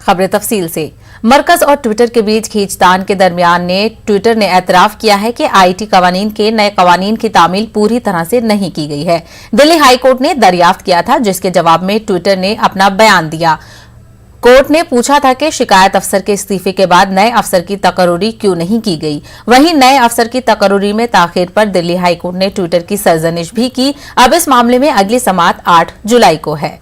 खबरें तफसील से। मरकज और ट्विटर के बीच खींचतान के दरमियान ने ट्विटर ने एतराफ किया है कि आईटी कवानीन के नए कवानीन की तामील पूरी तरह से नहीं की गई है। दिल्ली हाई कोर्ट ने दरियाफ्त किया था, जिसके जवाब में ट्विटर ने अपना बयान दिया। कोर्ट ने पूछा था कि शिकायत अफसर के इस्तीफे के बाद नए अफसर की तकर्रुरी क्यों नहीं की गई। वहीं नए अफसर की तकर्रुरी में ताखीर पर दिल्ली हाई कोर्ट ने ट्विटर की सरजनिश भी की। अब इस मामले में अगली समाअत 8 जुलाई को है।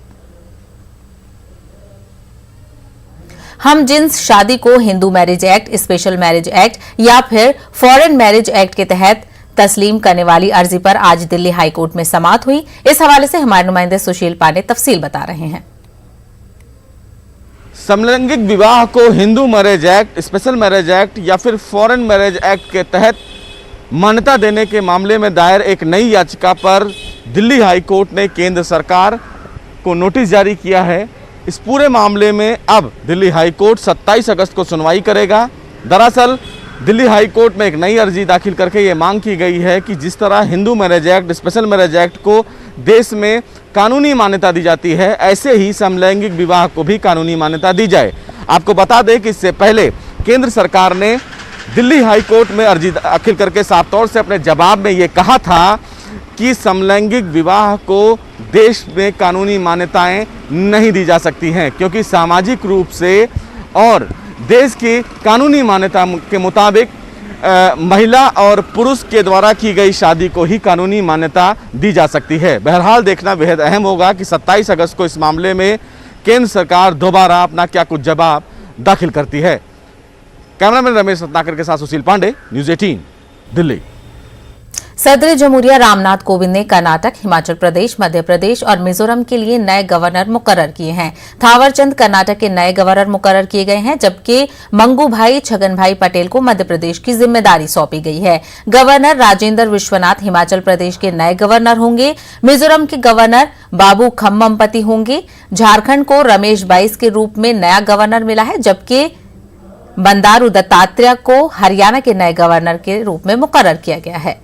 हम जिन्स शादी को Hindu marriage act, special marriage act या फिर फॉरेन मैरिज एक्ट के तहत तस्लीम करने वाली अर्जी पर आज दिल्ली हाई कोर्ट में समाअत हुई। इस हवाले से हमारे नुमाइंदे सुशील पांडे तफसील बता रहे हैं। समलैंगिक विवाह को Hindu marriage act, special marriage act या फिर फॉरेन मैरिज एक्ट के तहत मान्यता देने के मामले में दायर एक नई याचिका पर दिल्ली हाई कोर्ट ने केंद्र सरकार को नोटिस जारी किया है। इस पूरे मामले में अब दिल्ली हाई कोर्ट 27 अगस्त को सुनवाई करेगा। दरअसल दिल्ली हाई कोर्ट में एक नई अर्जी दाखिल करके ये मांग की गई है कि जिस तरह Hindu marriage act, special marriage act को देश में कानूनी मान्यता दी जाती है, ऐसे ही समलैंगिक विवाह को भी कानूनी मान्यता दी जाए। आपको बता दें कि इससे पहले केंद्र सरकार ने दिल्ली हाई कोर्ट में अर्जी दाखिल करके साफ तौर से अपने जवाब में ये कहा था कि समलैंगिक विवाह को देश में कानूनी मान्यताएं नहीं दी जा सकती हैं, क्योंकि सामाजिक रूप से और देश की कानूनी मान्यता के मुताबिक महिला और पुरुष के द्वारा की गई शादी को ही कानूनी मान्यता दी जा सकती है। बहरहाल देखना बेहद अहम होगा कि 27 अगस्त को इस मामले में केंद्र सरकार दोबारा अपना क्या कुछ जवाब दाखिल करती है। कैमरामैन रमेश रत्नाकर के साथ सुशील पांडे, न्यूज़ 18, दिल्ली। सदर जमहूरिया रामनाथ कोविंद ने कर्नाटक, हिमाचल प्रदेश, मध्य प्रदेश और मिजोरम के लिए नए गवर्नर मुकर्रर किए हैं। थावरचंद कर्नाटक के नए गवर्नर मुकर्रर किए गए हैं, जबकि मंगूभाई छगनभाई पटेल को मध्य प्रदेश की जिम्मेदारी सौंपी गई है। गवर्नर राजेंद्र विश्वनाथ हिमाचल प्रदेश के नए गवर्नर होंगे। मिजोरम के गवर्नर बाबू खम्मपति होंगे। झारखंड को रमेश बाइस के रूप में नया गवर्नर मिला है, जबकि बंदारू दत्तात्रेय को हरियाणा के नए गवर्नर के रूप में मुकर्रर किया गया है।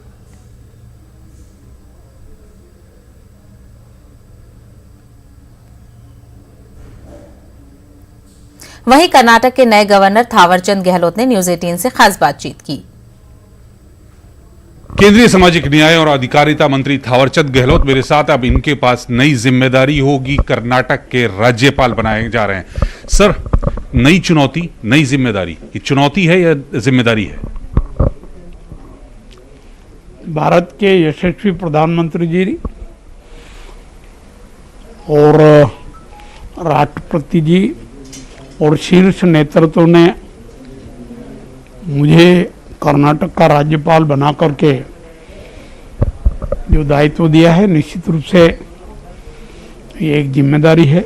वहीं कर्नाटक के नए गवर्नर थावरचंद गहलोत ने न्यूज़ 18 से खास बातचीत की। केंद्रीय सामाजिक न्याय और अधिकारिता मंत्री थावरचंद गहलोत मेरे साथ। अब इनके पास नई जिम्मेदारी होगी, कर्नाटक के राज्यपाल बनाए जा रहे हैं। सर, नई चुनौती, नई जिम्मेदारी, ये चुनौती है या जिम्मेदारी है? भारत के यशस्वी प्रधानमंत्री जी और राष्ट्रपति जी और शीर्ष नेतृत्व ने मुझे कर्नाटक का राज्यपाल बना करके जो दायित्व दिया है, निश्चित रूप से ये एक जिम्मेदारी है।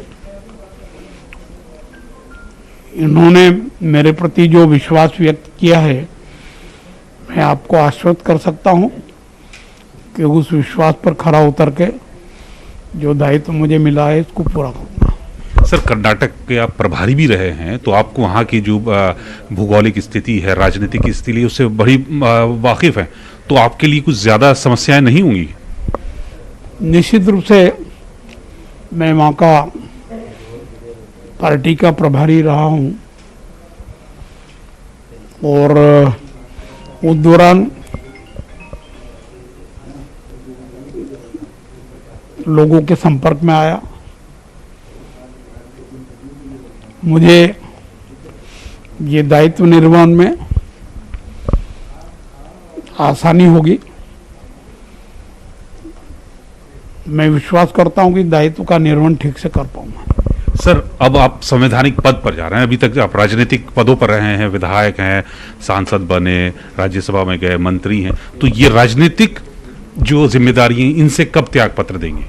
इन्होंने मेरे प्रति जो विश्वास व्यक्त किया है, मैं आपको आश्वस्त कर सकता हूं कि उस विश्वास पर खरा उतर के जो दायित्व मुझे मिला है इसको पूरा करूंगा। सर, कर्नाटक के आप प्रभारी भी रहे हैं, तो आपको वहाँ की जो भूगोलिक स्थिति है, राजनीतिक स्थिति, उससे बड़ी वाकिफ है, तो आपके लिए कुछ ज़्यादा समस्याएं नहीं होंगी? निश्चित रूप से मैं वहाँ का पार्टी का प्रभारी रहा हूँ और उस दौरान लोगों के संपर्क में आया। मुझे ये दायित्व निर्वहन में आसानी होगी। मैं विश्वास करता हूं कि दायित्व का निर्वहन ठीक से कर पाऊंगा। सर, अब आप संवैधानिक पद पर जा रहे हैं। अभी तक आप राजनीतिक पदों पर रहे हैं, विधायक हैं, सांसद बने, राज्यसभा में गए, मंत्री हैं, तो ये राजनीतिक जो जिम्मेदारी हैं, इनसे कब त्याग पत्र देंगे?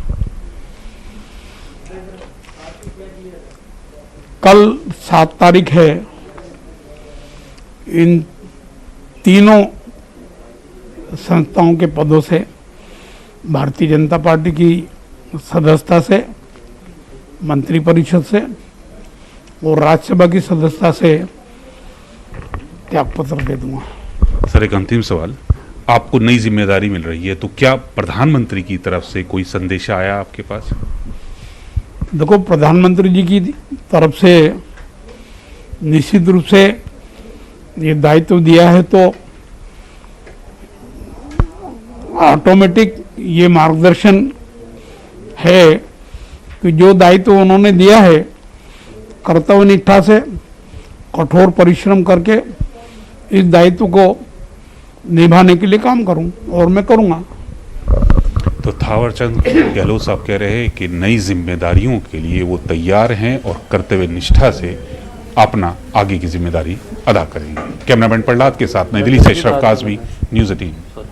कल 7 तारीख है। इन तीनों संस्थाओं के पदों से, भारतीय जनता पार्टी की सदस्यता से, मंत्रिपरिषद से और राज्यसभा की सदस्यता से त्यागपत्र दे दूंगा। सर, एक अंतिम सवाल, आपको नई जिम्मेदारी मिल रही है, तो क्या प्रधानमंत्री की तरफ से कोई संदेश आया आपके पास? देखो, प्रधानमंत्री जी की तरफ से निश्चित रूप से ये दायित्व दिया है तो ऑटोमेटिक ये मार्गदर्शन है कि जो दायित्व उन्होंने दिया है कर्तव्य निष्ठा से कठोर परिश्रम करके इस दायित्व को निभाने के लिए काम करूं और मैं करूंगा। तो थावरचंद गहलोत साहब कह रहे हैं कि नई जिम्मेदारियों के लिए वो तैयार हैं और कर्तव्य निष्ठा से अपना आगे की जिम्मेदारी अदा करेंगे। कैमरामैन प्रहलाद के साथ नई दिल्ली से अशरफ काज़मी, न्यूज़ 18।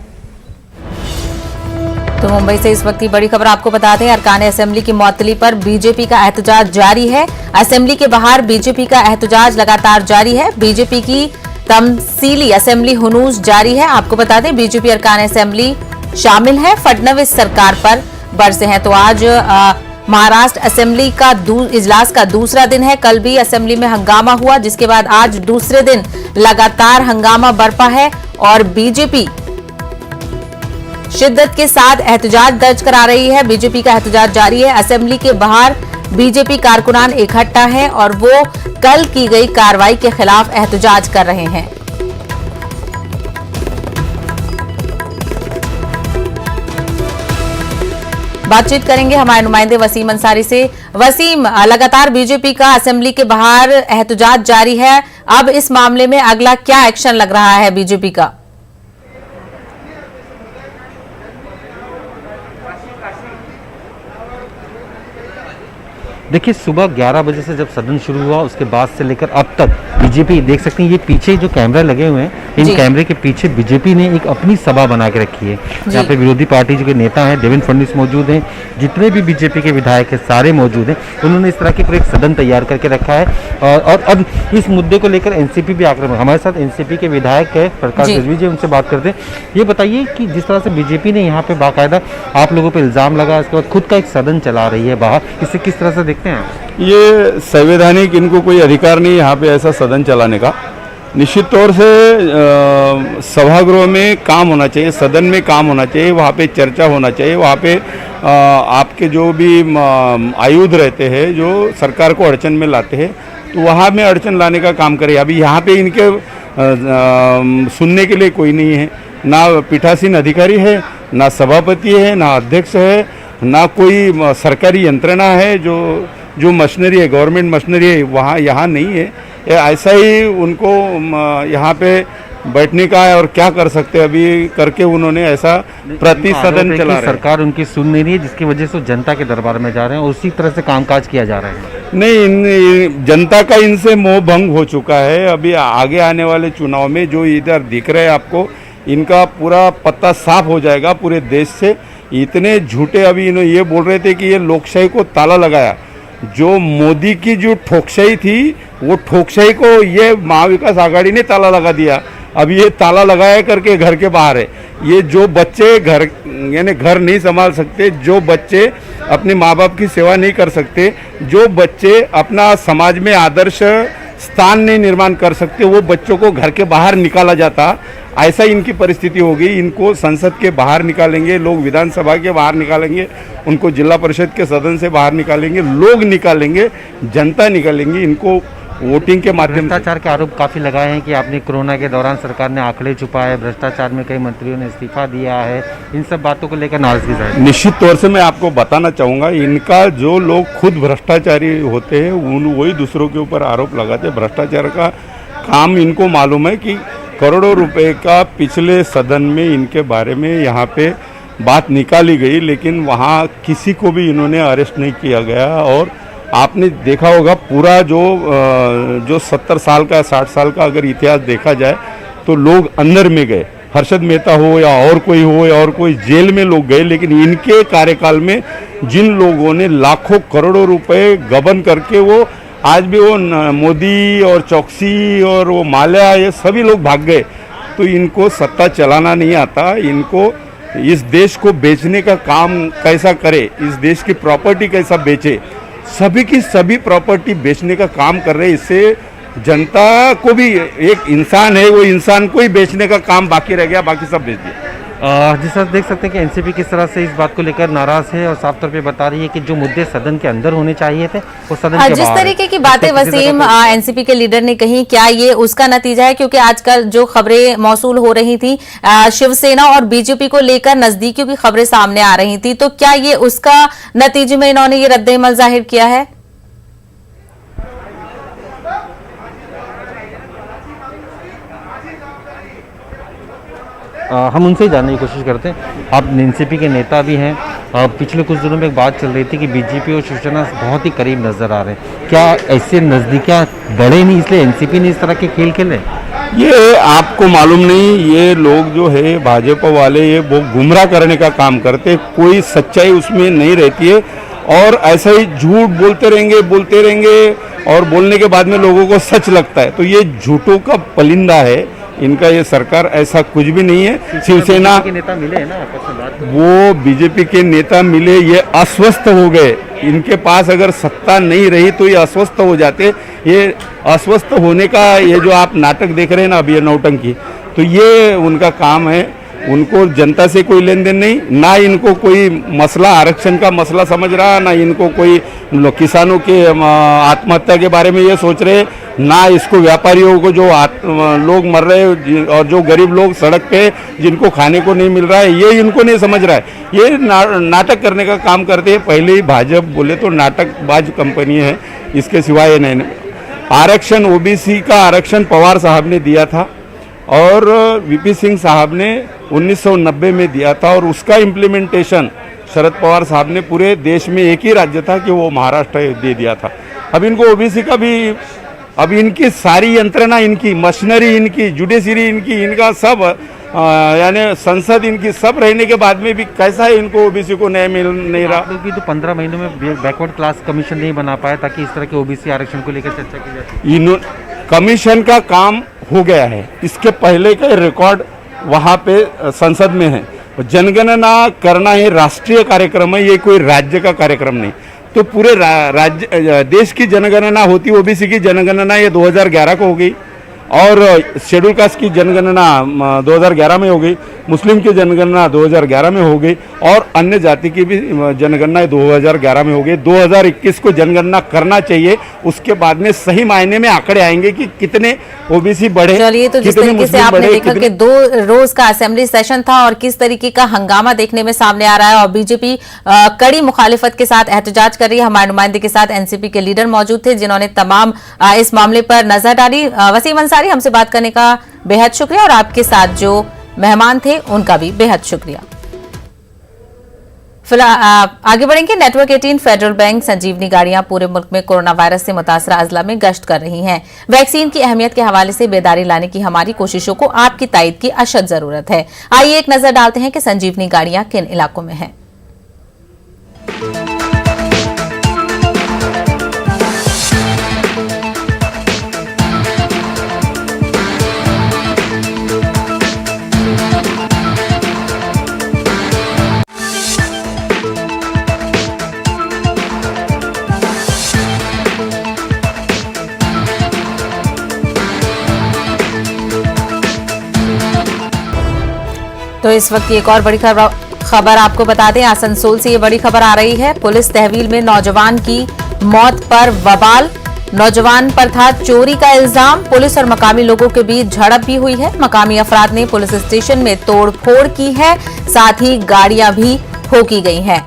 तो मुंबई से इस वक्त की बड़ी खबर आपको बता दें, अरकान असेंबली की मुअत्तली पर बीजेपी का एहतजाज जारी है। असेंबली के बाहर बीजेपी का एहतजाज लगातार जारी है। बीजेपी की तमसीली असेंबली हुनूस जारी है। आपको बता दें बीजेपी अरकान असेंबली शामिल है, फडणवीस सरकार पर बरसे हैं। तो आज महाराष्ट्र असेंबली का इजलास का दूसरा दिन है। कल भी असेंबली में हंगामा हुआ, जिसके बाद आज दूसरे दिन लगातार हंगामा बरपा है और बीजेपी शिद्दत के साथ एहतजाज दर्ज करा रही है। बीजेपी का एहतजाज जारी है। असेंबली के बाहर बीजेपी कारकुनान इकट्ठा हैं और वो कल की गई कार्रवाई के खिलाफ एहतजाज कर रहे हैं। बातचीत करेंगे हमारे नुमाइंदे वसीम अंसारी से। वसीम, लगातार बीजेपी का असेंबली के बाहर एहतजाज जारी है। अब इस मामले में अगला क्या एक्शन लग रहा है बीजेपी का? देखिए, सुबह 11 बजे से जब सदन शुरू हुआ उसके बाद से लेकर अब तक बीजेपी, देख सकते हैं ये पीछे जो कैमरा लगे हुए हैं, इन कैमरे के पीछे बीजेपी ने एक अपनी सभा बना के रखी है। यहाँ पे विरोधी पार्टी जो के नेता हैं, देवेंद्र फडणवीस मौजूद हैं, जितने भी बीजेपी के विधायक हैं सारे मौजूद हैं। उन्होंने इस तरह के पूरे एक सदन तैयार करके रखा है और अब इस मुद्दे को लेकर एनसीपी भी आक्रमण। हमारे साथ एनसीपी के विधायक है प्रकाश गजवी जी, उनसे बात करते हैं। ये बताइए कि जिस तरह से बीजेपी ने यहाँ पे बाकायदा आप लोगों पर इल्जाम लगा, इसके बाद खुद का एक सदन चला रही है बाहर, इसे किस तरह से देखते हैं? ये संवैधानिक, इनको कोई अधिकार नहीं यहाँ पे ऐसा सदन चलाने का। निश्चित तौर से सभागृह में काम होना चाहिए, सदन में काम होना चाहिए, वहाँ पे चर्चा होना चाहिए, वहाँ पे आपके जो भी आयुध रहते हैं जो सरकार को अड़चन में लाते हैं, तो वहाँ में अड़चन लाने का काम करें। अभी यहाँ पे इनके सुनने के लिए कोई नहीं है, ना पीठासीन अधिकारी है, ना सभापति है, ना अध्यक्ष है, ना कोई सरकारी यंत्रणा है। जो मशीनरी है, गवर्नमेंट मशीनरी है, वहाँ यहाँ नहीं है। ऐसा ही उनको यहाँ पे बैठने का है और क्या कर सकते हैं अभी करके उन्होंने ऐसा प्रति सदन चला रहे हैं। सरकार उनकी सुन नहीं रही है, जिसकी वजह से जनता के दरबार में जा रहे हैं और उसी तरह से कामकाज किया जा रहा है। नहीं, जनता का इनसे मोह भंग हो चुका है। अभी आगे आने वाले चुनाव में जो इधर दिख रहे हैं आपको, इनका पूरा पत्ता साफ हो जाएगा पूरे देश से। इतने झूठे अभी इन्होंने ये बोल रहे थे कि ये लोकशाही को ताला लगाया। जो मोदी की जो ठोकशाही थी, वो ठोकशाही को ये महाविकास आघाड़ी ने ताला लगा दिया। अब ये ताला लगाया करके घर के बाहर है। ये जो बच्चे घर यानी घर नहीं संभाल सकते, जो बच्चे अपने माँ बाप की सेवा नहीं कर सकते, जो बच्चे अपना समाज में आदर्श स्थान नहीं निर्माण कर सकते, वो बच्चों को घर के बाहर निकाला जाता। ऐसा इनकी परिस्थिति हो गई। इनको संसद के बाहर निकालेंगे, लोग विधानसभा के बाहर निकालेंगे, उनको जिला परिषद के सदन से बाहर निकालेंगे, लोग निकालेंगे, जनता निकालेंगे इनको वोटिंग के माध्यम से। भ्रष्टाचार के आरोप काफी लगाए हैं कि आपने कोरोना के दौरान सरकार ने आंकड़े छुपाए, भ्रष्टाचार में कई मंत्रियों ने इस्तीफा दिया है, इन सब बातों को लेकर नाराजगी जाहिर। निश्चित तौर से मैं आपको बताना चाहूँगा, इनका जो लोग खुद भ्रष्टाचारी होते हैं वही दूसरों के ऊपर आरोप लगाते हैं। भ्रष्टाचार का काम इनको मालूम है कि करोड़ों रुपए का पिछले सदन में इनके बारे में यहाँ पे बात निकाली गई, लेकिन वहाँ किसी को भी इन्होंने अरेस्ट नहीं किया गया। और आपने देखा होगा पूरा जो 70 साल का 60 साल का अगर इतिहास देखा जाए तो लोग अंदर में गए, हर्षद मेहता हो या और कोई जेल में लोग गए, लेकिन इनके कार्यकाल में जिन लोगों ने लाखों करोड़ों रुपए गबन करके वो आज भी वो मोदी और चौकसी और वो माल्या, ये सभी लोग भाग गए। तो इनको सत्ता चलाना नहीं आता। इनको इस देश को बेचने का काम कैसा करे, इस देश की प्रॉपर्टी कैसा बेचे, सभी की सभी प्रॉपर्टी बेचने का काम कर रहे हैं। इससे जनता को भी, एक इंसान है वो इंसान को ही बेचने का काम बाकी रह गया, बाकी सब बेच दिया। जिस तरह देख सकते हैं कि एनसीपी किस तरह से इस बात को लेकर नाराज है और साफ तौर पे बता रही है कि जो मुद्दे सदन के अंदर होने चाहिए थे वो सदन के जिस बाहर है। तरीके की बातें इसका किसी तरह वसीम का एनसीपी के लीडर ने कही, क्या ये उसका नतीजा है? क्योंकि आजकल जो खबरें मौसूल हो रही थी शिवसेना और बीजेपी को लेकर नजदीकियों की खबरें सामने आ रही थी, तो क्या ये उसका नतीजे में इन्होंने ये रद्द-ए-अमल जाहिर किया है? हम उनसे ही जानने की कोशिश करते हैं। आप एनसीपी के नेता भी हैं। पिछले कुछ दिनों में एक बात चल रही थी कि बीजेपी और शिवसेना बहुत ही करीब नजर आ रहे हैं। क्या ऐसे नजदीकियां बढ़े नहीं इसलिए एनसीपी ने इस तरह के खेल खेले? ये आपको मालूम नहीं, ये लोग जो है भाजपा वाले ये वो गुमराह करने का काम करते, कोई सच्चाई उसमें नहीं रहती है और ऐसा ही झूठ बोलते रहेंगे और बोलने के बाद में लोगों को सच लगता है। तो ये झूठों का पलिंदा है इनका, ये सरकार ऐसा कुछ भी नहीं है। शिवसेना के नेता मिले हैं ना आपस में बात? वो बीजेपी के नेता मिले, ये अस्वस्थ हो गए। इनके पास अगर सत्ता नहीं रही तो ये अस्वस्थ हो जाते। ये अस्वस्थ होने का ये जो आप नाटक देख रहे हैं ना अभी, ये नौटंकी, तो ये उनका काम है। उनको जनता से कोई लेन देन नहीं, ना इनको कोई मसला आरक्षण का मसला समझ रहा, ना इनको कोई किसानों के आत्महत्या के बारे में ये सोच रहे, ना इसको व्यापारियों को जो लोग मर रहे और जो गरीब लोग सड़क पे जिनको खाने को नहीं मिल रहा है, ये इनको नहीं समझ रहा है। ये नाटक करने का काम करते हैं। पहले ही भाजपा बोले तो नाटकबाज कंपनी है, इसके सिवाय ये नहीं। आरक्षण ओबीसी का आरक्षण पवार साहब ने दिया था और वीपी सिंह साहब ने 1990 में दिया था और उसका इम्प्लीमेंटेशन शरद पवार साहब ने पूरे देश में एक ही राज्य था कि वो महाराष्ट्र दे दिया था। अब इनको ओबीसी का भी, अब इनकी सारी यंत्रणा, इनकी मशीनरी, इनकी जुडिशरी, इनका सब यानी संसद इनकी सब रहने के बाद में भी कैसा है इनको ओबीसी को न्याय मिल नहीं रहा। आप लोग भी तो 15 महीनों में बैकवर्ड क्लास कमीशन नहीं बना पाया ताकि इस तरह के ओबीसी आरक्षण को लेकर चर्चा की जाती। कमीशन का काम हो गया है, इसके पहले का रिकॉर्ड वहाँ पे संसद में है। जनगणना करना ये राष्ट्रीय कार्यक्रम है, ये कोई राज्य का कार्यक्रम नहीं। तो पूरे राज्य देश की जनगणना होती, ओबीसी की जनगणना ये 2011 को हो गई और शेड्यूल कास्ट की जनगणना 2011 में हो गई, मुस्लिम की जनगणना 2011 में हो गई और अन्य जाति की भी जनगणना 2011 में हो गई। 2021 को जनगणना करना चाहिए, उसके बाद में सही मायने में आंकड़े आएंगे कि कितने ओबीसी बढ़े। चलिए, तो जिस तरीके से आपने देखा कि 2 रोज का असेंबली सेशन था और किस तरीके का हंगामा देखने में सामने आ रहा है और बीजेपी कड़ी मुखालिफत के साथ एहतजाज कर रही है। हमारे नुमाइंदे के साथ एनसीपी के लीडर मौजूद थे जिन्होंने तमाम इस मामले पर नजर डाली। वसीम अंसारी, हमसे बात करने का बेहद शुक्रिया और आपके साथ जो मेहमान थे उनका भी बेहद शुक्रिया। फिलहाल आगे बढ़ेंगे। नेटवर्क 18 फेडरल बैंक संजीवनी गाड़ियां पूरे मुल्क में कोरोना वायरस से मुतासरा अजला में गश्त कर रही हैं। वैक्सीन की अहमियत के हवाले से बेदारी लाने की हमारी कोशिशों को आपकी तायद की अशद जरूरत है। आइए एक नजर डालते हैं कि संजीवनी गाड़ियां किन इलाकों में हैं। तो इस वक्त की एक और बड़ी खबर आपको बता दें, आसनसोल से ये बड़ी खबर आ रही है। पुलिस तहवील में नौजवान की मौत पर बवाल। नौजवान पर था चोरी का इल्जाम। पुलिस और मकामी लोगों के बीच झड़प भी हुई है। मकामी अफराद ने पुलिस स्टेशन में तोड़फोड़ की है, साथ ही गाड़ियां भी फूंकी गई हैं।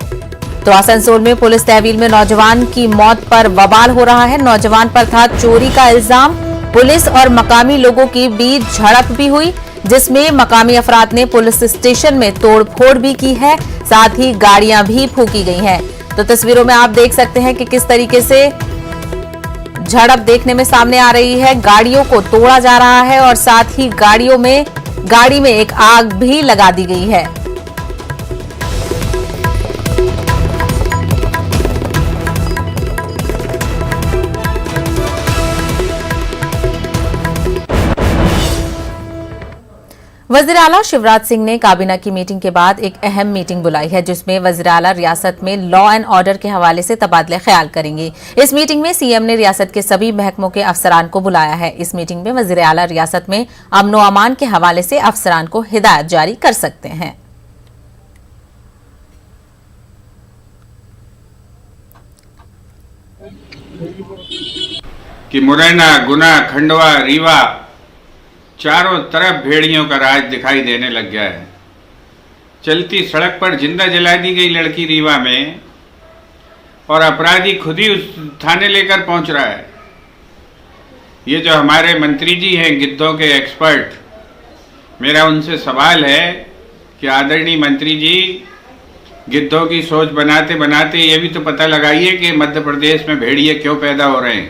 तो आसनसोल में पुलिस तहवील में नौजवान की मौत पर बवाल हो रहा है। नौजवान पर था चोरी का इल्जाम। पुलिस और मकामी लोगों के बीच झड़प भी हुई, जिसमें मकामी अफराद ने पुलिस स्टेशन में तोड़फोड़ भी की है, साथ ही गाड़ियां भी फूंकी गई हैं। तो तस्वीरों में आप देख सकते हैं कि किस तरीके से झड़प देखने में सामने आ रही है। गाड़ियों को तोड़ा जा रहा है और साथ ही गाड़ी में एक आग भी लगा दी गई है। वज़ीर आला शिवराज सिंह ने काबीना की मीटिंग के बाद एक अहम मीटिंग बुलाई है, जिसमें वज़ीर आला रियासत में लॉ एंड ऑर्डर के हवाले से तबादले ख्याल करेंगे। इस मीटिंग में सीएम ने रियासत के सभी महकमों के अफसरान को बुलाया है। इस मीटिंग में वज़ीर आला रियासत में अमन व अमान के हवाले से अफसरान को हिदायत जारी कर सकते हैं। कि मुरैना, गुना, खंडवा, रीवा चारों तरफ भेड़ियों का राज दिखाई देने लग गया है। चलती सड़क पर जिंदा जला दी गई लड़की रीवा में, और अपराधी खुद ही उस थाने लेकर पहुंच रहा है। ये जो हमारे मंत्री जी हैं गिद्धों के एक्सपर्ट, मेरा उनसे सवाल है कि आदरणीय मंत्री जी, गिद्धों की सोच बनाते बनाते ये भी तो पता लगाइए कि मध्य प्रदेश में भेड़िए क्यों पैदा हो रहे हैं,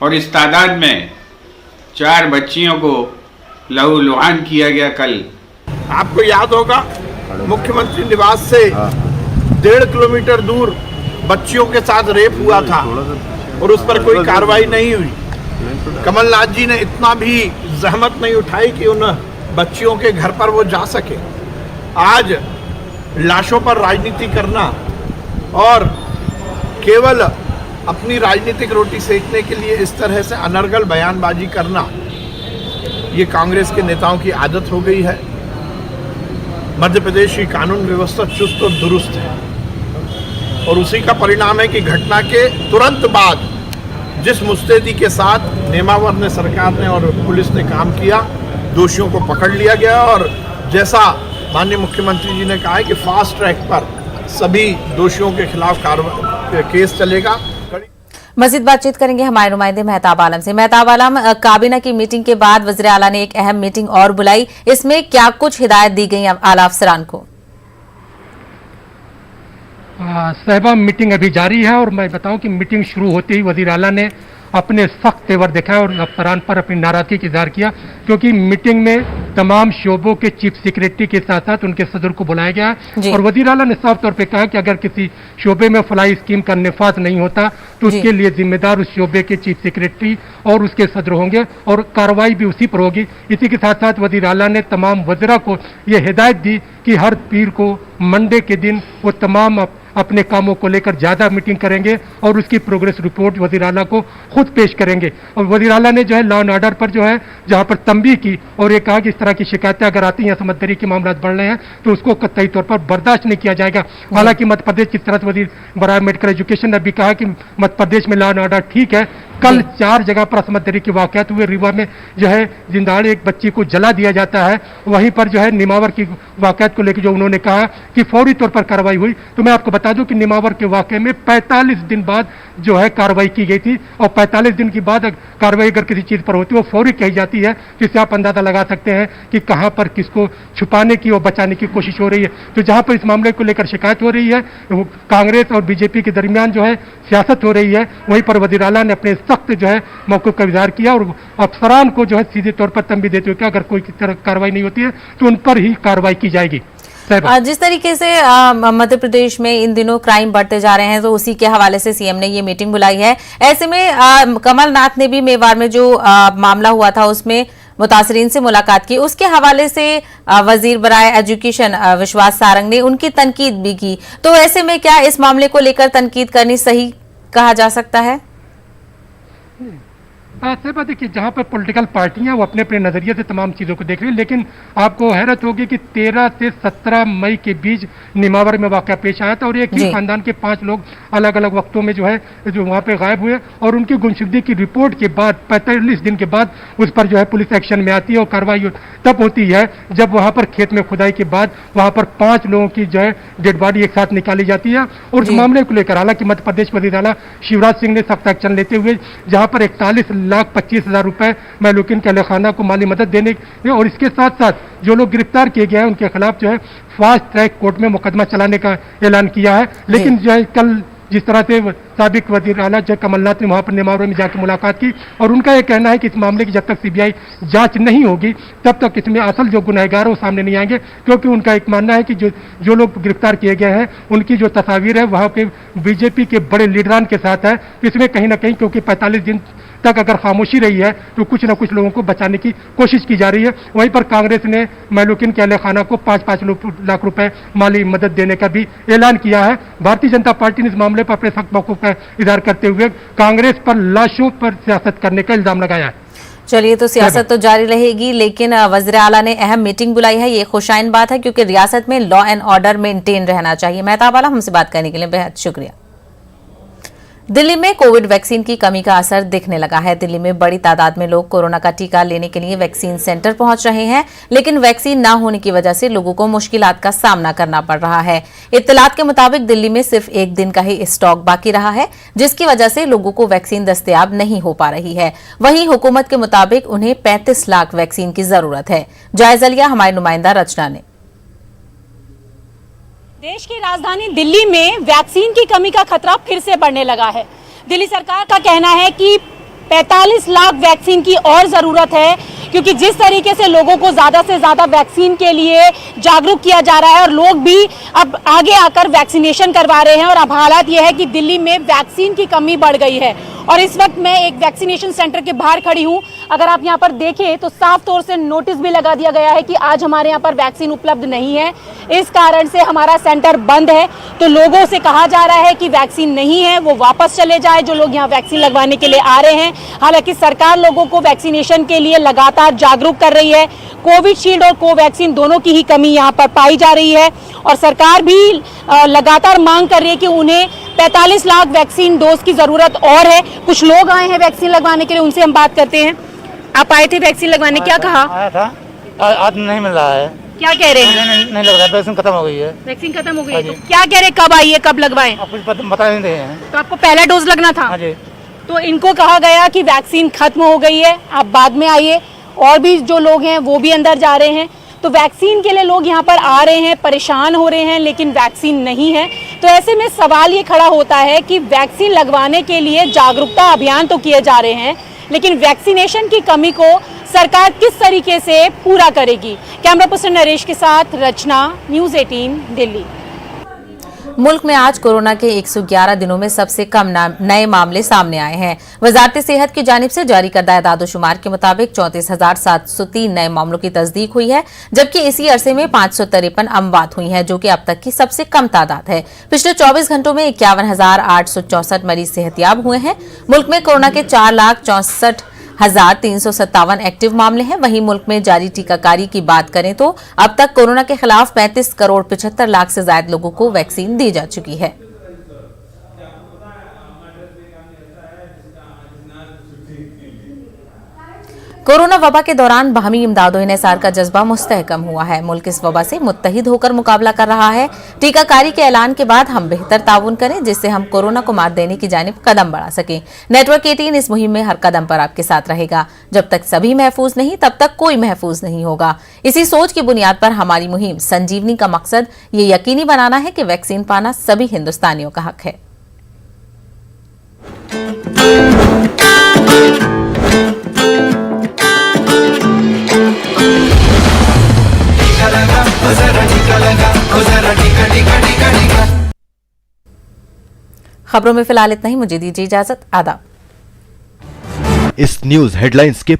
और इस तादाद में 4 बच्चियों को लहू लुहान किया गया। कल आपको याद होगा, मुख्यमंत्री निवास से 1.5 किलोमीटर दूर बच्चियों के साथ रेप हुआ था और उस पर कोई कार्रवाई नहीं हुई। कमलनाथ जी ने इतना भी जहमत नहीं उठाई कि उन बच्चियों के घर पर वो जा सके। आज लाशों पर राजनीति करना और केवल अपनी राजनीतिक रोटी सेकने के लिए इस तरह से अनर्गल बयानबाजी करना, ये कांग्रेस के नेताओं की आदत हो गई है। मध्य प्रदेश की कानून व्यवस्था चुस्त और दुरुस्त है, और उसी का परिणाम है कि घटना के तुरंत बाद जिस मुस्तैदी के साथ नेमावर ने, सरकार ने और पुलिस ने काम किया, दोषियों को पकड़ लिया गया। और जैसा माननीय मुख्यमंत्री जी ने कहा है कि फास्ट ट्रैक पर सभी दोषियों के खिलाफ केस चलेगा। मजीद बातचीत करेंगे हमारे नुमाइंदे मेहताब आलम से। मेहताब आलम, काबीना की मीटिंग के बाद वज़ीर आला ने एक अहम मीटिंग और बुलाई, इसमें क्या कुछ हिदायत दी गई आला अफसरान को? साहिबा, मीटिंग अभी जारी है और मैं बताऊं कि मीटिंग शुरू होते ही वज़ीर आला ने अपने सख्त तेवर दिखाए और अफसरान पर अपनी नाराजगी का इजहार किया, क्योंकि मीटिंग में तमाम शोबों के चीफ सेक्रेटरी के साथ साथ उनके सदर को बुलाया गया है। और वज़ीर आला ने साफ तौर पे कहा कि अगर किसी शोबे में फलाई स्कीम का निफाज नहीं होता तो उसके लिए जिम्मेदार उस शोबे के चीफ सेक्रेटरी और उसके सदर होंगे और कार्रवाई भी उसी पर होगी। इसी के साथ साथ वज़ीर आला ने तमाम वज़रा को यह हिदायत दी कि हर पीर को मंडे के दिन वो तमाम अपने कामों को लेकर ज़्यादा मीटिंग करेंगे और उसकी प्रोग्रेस रिपोर्ट वज़ीर आला को खुद पेश करेंगे। और वज़ीर आला ने जो है लॉ एंड ऑर्डर पर जो है जहाँ पर तंबीह की और ये कहा कि इस तरह की शिकायतें अगर आती हैं, समझदारी के मामला बढ़ रहे हैं तो उसको कतई तौर पर बर्दाश्त नहीं किया जाएगा। हालांकि मध्य प्रदेश की तरफ वज़ीर बराए मेडिकल एजुकेशन ने भी कहा कि मध्य प्रदेश में लॉ एंड ऑर्डर ठीक है। कल 4 जगह पर असमंदरी के वाकयात हुए। रीवा में जो है जिंदाड़े एक बच्ची को जला दिया जाता है, वहीं पर जो है निमावर की वाकयात को लेकर जो उन्होंने कहा कि फौरी तौर पर कार्रवाई हुई। तो मैं आपको बता दूं कि निमावर के वाकये में 45 दिन बाद जो है कार्रवाई की गई थी, और 45 दिन के बाद कार्रवाई अगर किसी चीज पर होती है वो फौरी कही जाती है, जिससे आप अंदाजा लगा सकते हैं कि कहां पर किसको छुपाने की और बचाने की कोशिश हो रही है। तो जहां पर इस मामले को लेकर शिकायत हो रही है, कांग्रेस और बीजेपी के दरमियान जो है सियासत हो रही है, वहीं पर वज़ीर आला ने अपने सख्त जो है मौक़िफ़ का इज़हार किया और अफसरान को जो है सीधे तौर पर तंबीह देते हुए कि अगर कोई तरह कार्रवाई नहीं होती है तो उन पर ही कार्रवाई की जाएगी। जिस तरीके से मध्य प्रदेश में इन दिनों क्राइम बढ़ते जा रहे हैं, तो उसी के हवाले से सीएम ने ये मीटिंग बुलाई है। ऐसे में कमलनाथ ने भी मेवाड़ में जो मामला हुआ था उसमें मुतासरीन से मुलाकात की, उसके हवाले से वजीर बराए एजुकेशन विश्वास सारंग ने उनकी तनकीद भी की। तो ऐसे में क्या इस मामले को लेकर तनकीद करनी सही कहा जा सकता है? साहिबा, देखिए, जहाँ पर पॉलिटिकल पार्टियां वो अपने अपने नज़रिए से तमाम चीज़ों को देख रही है, लेकिन आपको हैरत होगी कि 13 से 17 मई के बीच निमावर में वाक़या पेश आया था और एक ही खानदान के 5 लोग अलग अलग वक्तों में जो है जो वहाँ पे गायब हुए, और उनकी गुमशुदगी की रिपोर्ट के बाद 45 दिन के बाद उस पर जो है पुलिस एक्शन में आती है और कार्रवाई तब होती है जब वहाँ पर खेत में खुदाई के बाद वहाँ पर 5 लोगों की जो है डेड बॉडी एक साथ निकाली जाती है। और इस मामले को लेकर हालांकि मध्य प्रदेश वज़ीर आला शिवराज सिंह ने सख्त एक्शन लेते हुए जहाँ पर 41,25,000 रुपए महलूकिन के अहलखाना को माली मदद देने, और इसके साथ साथ जो लोग गिरफ्तार किए गए हैं उनके खिलाफ जो है फास्ट ट्रैक कोर्ट में मुकदमा चलाने का ऐलान किया है। लेकिन जो है कल जिस तरह से साबिक वज़ीर आला जय कमलनाथ ने वहाँ पर निमावर में जाकर मुलाकात की और उनका यह कहना है कि इस मामले की जब तक सीबीआई जांच नहीं होगी तब तक इसमें असल जो गुनहगार वो सामने नहीं आएंगे, क्योंकि उनका एक मानना है कि जो लोग गिरफ्तार किए गए हैं उनकी जो तस्वीर है वहाँ के बीजेपी के बड़े लीडरान के साथ है। इसमें कहीं ना कहीं क्योंकि 45 दिन तक अगर खामोशी रही है तो कुछ ना कुछ लोगों को बचाने की कोशिश की जा रही है। वहीं पर कांग्रेस ने मालूकिन के अहले खाना को 5-5 लाख रुपए माली मदद देने का भी ऐलान किया है। भारतीय जनता पार्टी ने इस मामले पर अपने सख्त मौक़िफ़ का इज़हार करते हुए कांग्रेस पर लाशों पर सियासत करने का इल्जाम लगाया है। चलिए, तो सियासत तो जारी रहेगी, लेकिन वज़ीर आला ने अहम मीटिंग बुलाई है। ये खुशाइन बात है क्योंकि रियासत में लॉ एंड ऑर्डर मेंटेन रहना चाहिए। मेहताब आला, हमसे बात करने के लिए बेहद शुक्रिया। दिल्ली में कोविड वैक्सीन की कमी का असर दिखने लगा है। दिल्ली में बड़ी तादाद में लोग कोरोना का टीका लेने के लिए वैक्सीन सेंटर पहुंच रहे हैं, लेकिन वैक्सीन न होने की वजह से लोगों को मुश्किलात का सामना करना पड़ रहा है। इत्तलात के मुताबिक दिल्ली में सिर्फ एक दिन का ही स्टॉक बाकी रहा है, जिसकी वजह से लोगों को वैक्सीन दस्तयाब नहीं हो पा रही है। वहीं हुकूमत के मुताबिक उन्हें 35 लाख वैक्सीन की जरूरत है। जायजा लिया हमारी नुमाइंदा रचना ने। देश की राजधानी दिल्ली में वैक्सीन की कमी का खतरा फिर से बढ़ने लगा है। दिल्ली सरकार का कहना है कि 45 लाख वैक्सीन की और ज़रूरत है, क्योंकि जिस तरीके से लोगों को ज़्यादा से ज़्यादा वैक्सीन के लिए जागरूक किया जा रहा है और लोग भी अब आगे आकर वैक्सीनेशन करवा रहे हैं, और अब हालात ये है कि दिल्ली में वैक्सीन की कमी बढ़ गई है। और इस वक्त मैं एक वैक्सीनेशन सेंटर के बाहर खड़ी हूँ। अगर आप यहाँ पर देखें तो साफ तौर से नोटिस भी लगा दिया गया है कि आज हमारे यहाँ पर वैक्सीन उपलब्ध नहीं है, इस कारण से हमारा सेंटर बंद है। तो लोगों से कहा जा रहा है कि वैक्सीन नहीं है वो वापस चले जाए, जो लोग यहाँ वैक्सीन लगवाने के लिए आ रहे हैं। हालांकि सरकार लोगों को वैक्सीनेशन के लिए लगातार जागरूक कर रही है। कोविशील्ड और कोवैक्सीन दोनों की ही कमी यहाँ पर पाई जा रही है, और सरकार भी लगातार मांग कर रही है कि उन्हें 45 लाख वैक्सीन डोज की जरूरत और है। कुछ लोग आए हैं वैक्सीन लगवाने के लिए, उनसे हम बात करते हैं। आप आए थे वैक्सीन लगवाने, क्या कहा? आया था, आज नहीं मिल रहा है। क्या कह रहे हैं? नहीं लग रहा है, वैक्सीन खत्म हो गई है। वैक्सीन खत्म हो गई है, तो क्या कह रहे हैं, कब आई है, कब लगवाएं? कुछ बता नहीं रहे हैं। तो आपको पहला डोज लगना था? हाँ जी। तो इनको कहा गया कि वैक्सीन खत्म हो गई है, आप बाद में आइए। और भी जो लोग हैं वो भी अंदर जा रहे हैं। तो वैक्सीन के लिए लोग यहाँ पर आ रहे हैं, परेशान हो रहे हैं, लेकिन वैक्सीन नहीं है। तो ऐसे में सवाल ये खड़ा होता है कि वैक्सीन लगवाने के लिए जागरूकता अभियान तो किए जा रहे हैं, लेकिन वैक्सीनेशन की कमी को सरकार किस तरीके से पूरा करेगी? कैमरा पर्सन नरेश के साथ रचना, न्यूज़ 18 दिल्ली। मुल्क में आज कोरोना के 111 दिनों में सबसे कम नए मामले सामने आए हैं। वजारत सेहत की जानिब से जारी करदा एदाद-ओ-शुमार के मुताबिक 34,703 नए मामलों की तस्दीक हुई है, जबकि इसी अरसे में 553 अमवात हुई हैं, जो कि अब तक की सबसे कम तादाद है। पिछले 24 घंटों में 51,864 मरीज सेहतियाब हुए हैं। मुल्क में कोरोना के 4,64,357 एक्टिव मामले हैं। वहीं मुल्क में जारी टीकाकारी की बात करें तो अब तक कोरोना के खिलाफ 35 करोड़ 75 लाख से ज्यादा लोगों को वैक्सीन दी जा चुकी है। कोरोना वबा के दौरान बाहमी इमदाद और इन्हिसार का जज्बा मुस्तहकम हुआ है। मुल्क इस वबा से मुत्तहिद होकर मुकाबला कर रहा है। टीकाकारी के ऐलान के बाद हम बेहतर ताउन करें, जिससे हम कोरोना को मात देने की जानिब कदम बढ़ा सकें। नेटवर्क 18 इस मुहिम में हर कदम पर आपके साथ रहेगा। जब तक सभी महफूज नहीं, तब तक कोई महफूज नहीं होगा। इसी सोच की बुनियाद पर हमारी मुहिम संजीवनी का मकसद ये यकीनी बनाना है कि वैक्सीन पाना सभी हिंदुस्तानियों का हक है। खबरों में फिलहाल इतना ही। मुझे दीजिए इजाजत। आदाब। इस न्यूज हेडलाइंस के